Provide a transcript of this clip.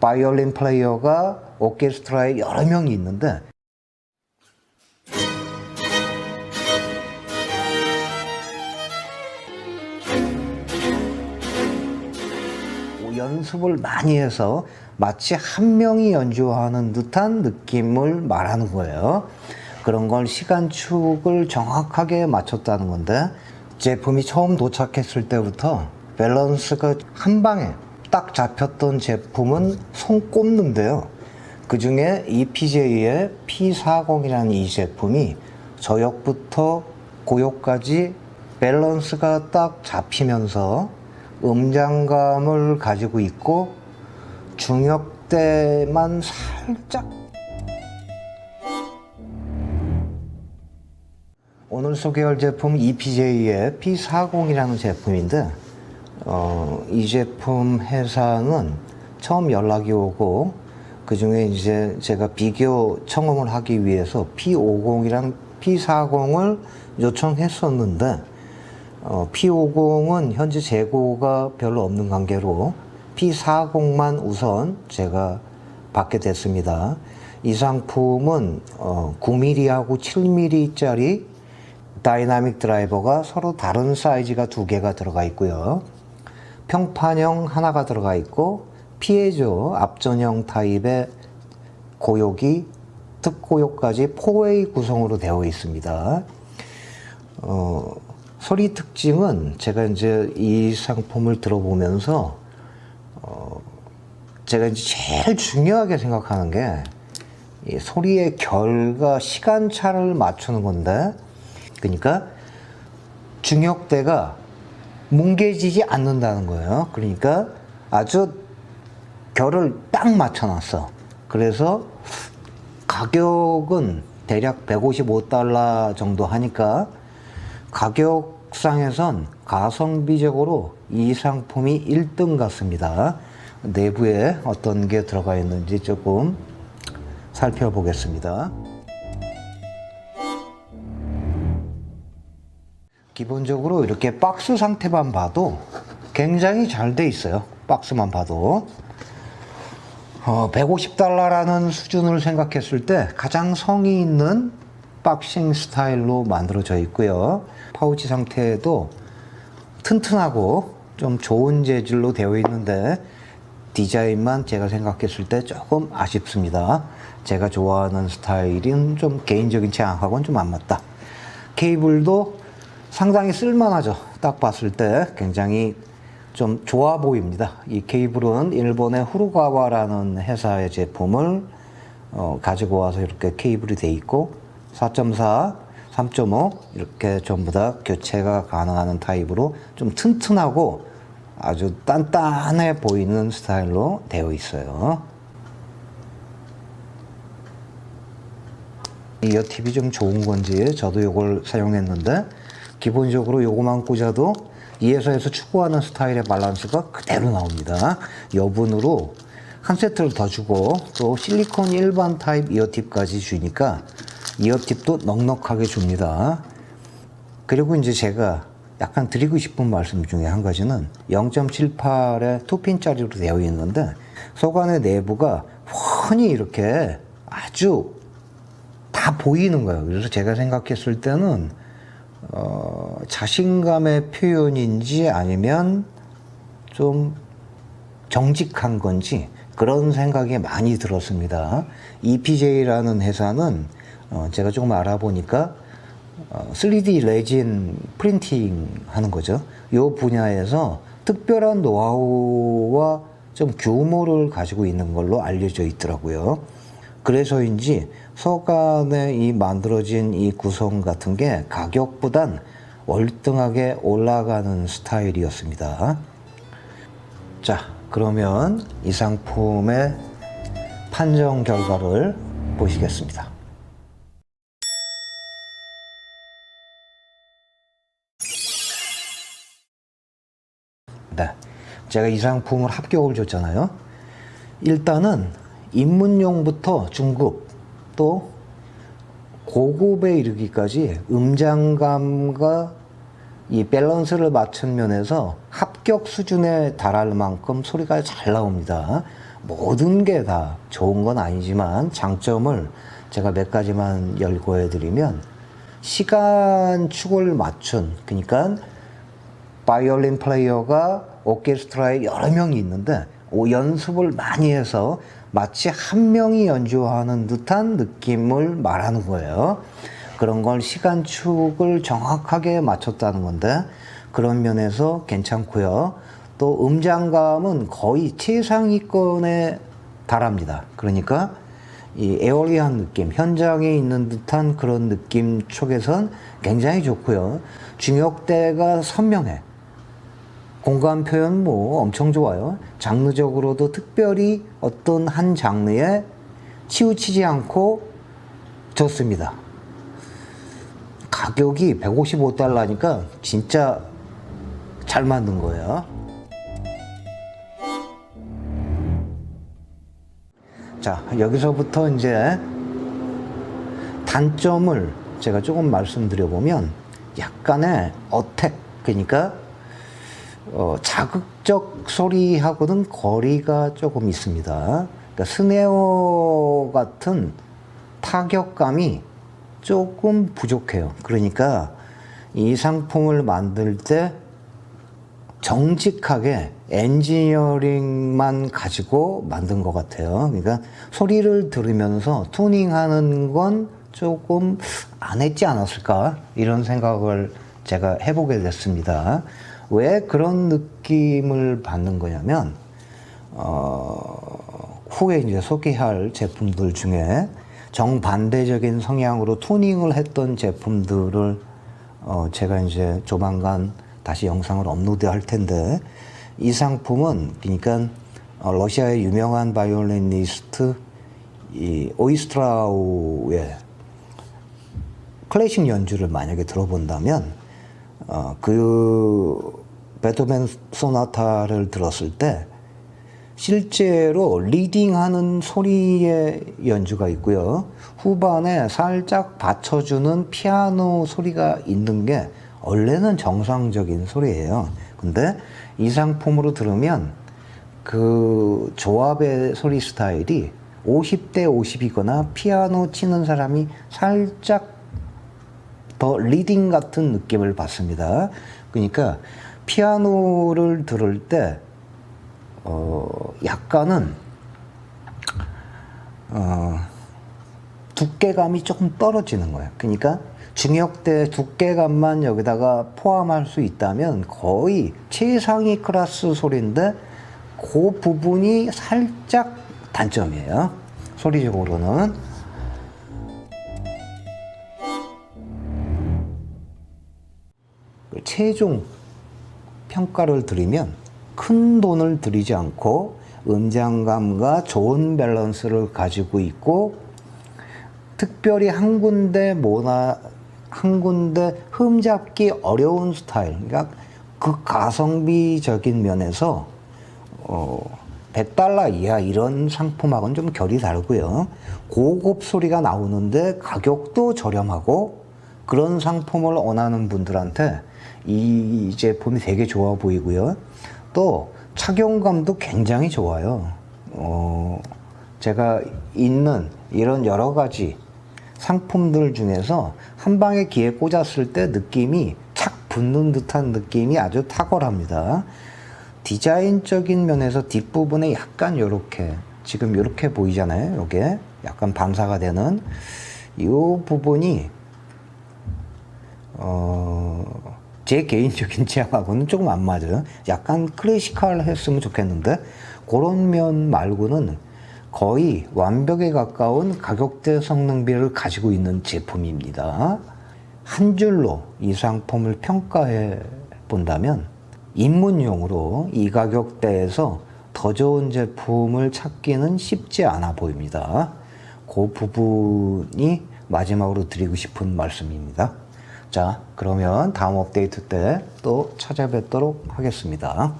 바이올린 플레이어가 오케스트라에 여러 명이 있는데 연습을 많이 해서 마치 한 명이 연주하는 듯한 느낌을 말하는 거예요. 그런 걸 시간축을 정확하게 맞췄다는 건데, 제품이 처음 도착했을 때부터 밸런스가 한 방에 딱 잡혔던 제품은 손꼽는데요. 그 중에 EPJ의 P40이라는 이 제품이 저역부터 고역까지 밸런스가 딱 잡히면서 음장감을 가지고 있고 중역대만 살짝. 오늘 소개할 제품 EPJ의 P40이라는 제품인데 이 제품 회사는 처음 연락이 오고 그 중에 이제 제가 비교 청음을 하기 위해서 P50이랑 P40을 요청했었는데 P50은 현재 재고가 별로 없는 관계로 P40만 우선 제가 받게 됐습니다. 이 상품은 9mm하고 7mm짜리 다이나믹 드라이버가 서로 다른 사이즈가 두 개가 들어가 있고요. 평판형 하나가 들어가 있고 피에조 앞전형 타입의 고역이 특고역까지 4웨이 구성으로 되어 있습니다. 소리 특징은 제가 이제 이 상품을 들어보면서 제가 이제 제일 중요하게 생각하는 게 이 소리의 결과 시간차를 맞추는 건데, 그러니까 중역대가 뭉개지지 않는다는 거예요. 그러니까 아주 결을 딱 맞춰놨어. 그래서 가격은 대략 $155 정도 하니까 가격상에선 가성비적으로 이 상품이 1등 같습니다. 내부에 어떤 게 들어가 있는지 조금 살펴보겠습니다. 기본적으로 이렇게 박스 상태만 봐도 굉장히 잘 돼 있어요. 박스만 봐도. $150라는 수준을 생각했을 때 가장 성의 있는 박싱 스타일로 만들어져 있고요. 파우치 상태도 튼튼하고 좀 좋은 재질로 되어 있는데 디자인만 제가 생각했을 때 조금 아쉽습니다. 제가 좋아하는 스타일은 좀 개인적인 취향하고는 좀 안 맞다. 케이블도 상당히 쓸만하죠. 딱 봤을 때 굉장히 좀 좋아 보입니다. 이 케이블은 일본의 후루가와라는 회사의 제품을 가지고 와서 이렇게 케이블이 돼 있고 4.4, 3.5 이렇게 전부 다 교체가 가능한 타입으로 좀 튼튼하고 아주 단단해 보이는 스타일로 되어 있어요. 이어팁이 좀 좋은 건지 저도 이걸 사용했는데 기본적으로 요거만 꽂아도 이 회사에서 추구하는 스타일의 밸런스가 그대로 나옵니다. 여분으로 한 세트를 더 주고 또 실리콘 일반 타입 이어팁까지 주니까 이어팁도 넉넉하게 줍니다. 그리고 이제 제가 약간 드리고 싶은 말씀 중에 한 가지는 0.78의 2핀짜리로 되어 있는데 소관의 내부가 훤히 이렇게 아주 다 보이는 거예요. 그래서 제가 생각했을 때는 자신감의 표현인지 아니면 좀 정직한 건지 그런 생각이 많이 들었습니다. EPJ라는 회사는 제가 조금 알아보니까 3D 레진 프린팅 하는 거죠. 이 분야에서 특별한 노하우와 좀 규모를 가지고 있는 걸로 알려져 있더라고요. 그래서인지 서간에 이 만들어진 이 구성 같은 게 가격보단 월등하게 올라가는 스타일이었습니다. 자, 그러면 이 상품의 판정 결과를 보시겠습니다. 네, 제가 이 상품을 합격을 줬잖아요. 일단은 입문용부터 중급 또 고급에 이르기까지 음장감과 이 밸런스를 맞춘 면에서 합격 수준에 달할 만큼 소리가 잘 나옵니다. 모든 게 다 좋은 건 아니지만 장점을 제가 몇 가지만 열거해 드리면 시간축을 맞춘, 그러니까 바이올린 플레이어가 오케스트라에 여러 명이 있는데 연습을 많이 해서 마치 한 명이 연주하는 듯한 느낌을 말하는 거예요. 그런 걸 시간축을 정확하게 맞췄다는 건데 그런 면에서 괜찮고요. 또 음장감은 거의 최상위권에 달합니다. 그러니까 이 에어리한 느낌, 현장에 있는 듯한 그런 느낌 쪽에선 굉장히 좋고요. 중역대가 선명해. 공간 표현 뭐 엄청 좋아요. 장르적으로도 특별히 어떤 한 장르에 치우치지 않고 좋습니다. 가격이 155달러니까 진짜 잘 만든 거예요. 자, 여기서부터 이제 단점을 제가 조금 말씀드려보면 약간의 어택, 그러니까 자극적 소리하고는 거리가 조금 있습니다. 그러니까 스네어 같은 타격감이 조금 부족해요. 그러니까 이 상품을 만들 때 정직하게 엔지니어링만 가지고 만든 것 같아요. 그러니까 소리를 들으면서 튜닝하는 건 조금 안 했지 않았을까 이런 생각을 제가 해보게 됐습니다. 왜 그런 느낌을 받는 거냐면 후에 이제 소개할 제품들 중에 정반대적인 성향으로 튜닝을 했던 제품들을 제가 이제 조만간 다시 영상을 업로드 할 텐데 이 상품은 그러니까 러시아의 유명한 바이올리니스트 이 오이스트라우의 클래식 연주를 만약에 들어본다면 그 베토벤 소나타를 들었을 때 실제로 리딩하는 소리의 연주가 있고요. 후반에 살짝 받쳐주는 피아노 소리가 있는 게 원래는 정상적인 소리예요. 근데 이 상품으로 들으면 그 조합의 소리 스타일이 50대 50이거나 피아노 치는 사람이 살짝 더 리딩 같은 느낌을 받습니다. 그러니까 피아노를 들을 때 약간은 두께감이 조금 떨어지는 거예요. 그러니까 중역대 두께감만 여기다가 포함할 수 있다면 거의 최상위 클래스 소리인데 그 부분이 살짝 단점이에요. 소리적으로는. 최종 평가를 드리면 큰 돈을 들이지 않고 음장감과 좋은 밸런스를 가지고 있고 특별히 한 군데 흠잡기 어려운 스타일, 그러니까 그 가성비적인 면에서 100달러 이하 이런 상품하고는 좀 결이 다르고요. 고급 소리가 나오는데 가격도 저렴하고 그런 상품을 원하는 분들한테 이 제품이 되게 좋아 보이고요. 또 착용감도 굉장히 좋아요. 제가 있는 이런 여러 가지 상품들 중에서 한 방에 귀에 꽂았을 때 느낌이 착 붙는 듯한 느낌이 아주 탁월합니다. 디자인적인 면에서 뒷부분에 약간 요렇게 지금 요렇게 보이잖아요. 요게 약간 반사가 되는 이 부분이 제 개인적인 취향하고는 조금 안 맞아요. 약간 클래시컬 했으면 좋겠는데 그런 면 말고는 거의 완벽에 가까운 가격대 성능비를 가지고 있는 제품입니다. 한 줄로 이 상품을 평가해 본다면 입문용으로 이 가격대에서 더 좋은 제품을 찾기는 쉽지 않아 보입니다. 그 부분이 마지막으로 드리고 싶은 말씀입니다. 자, 그러면 다음 업데이트 때 또 찾아뵙도록 하겠습니다.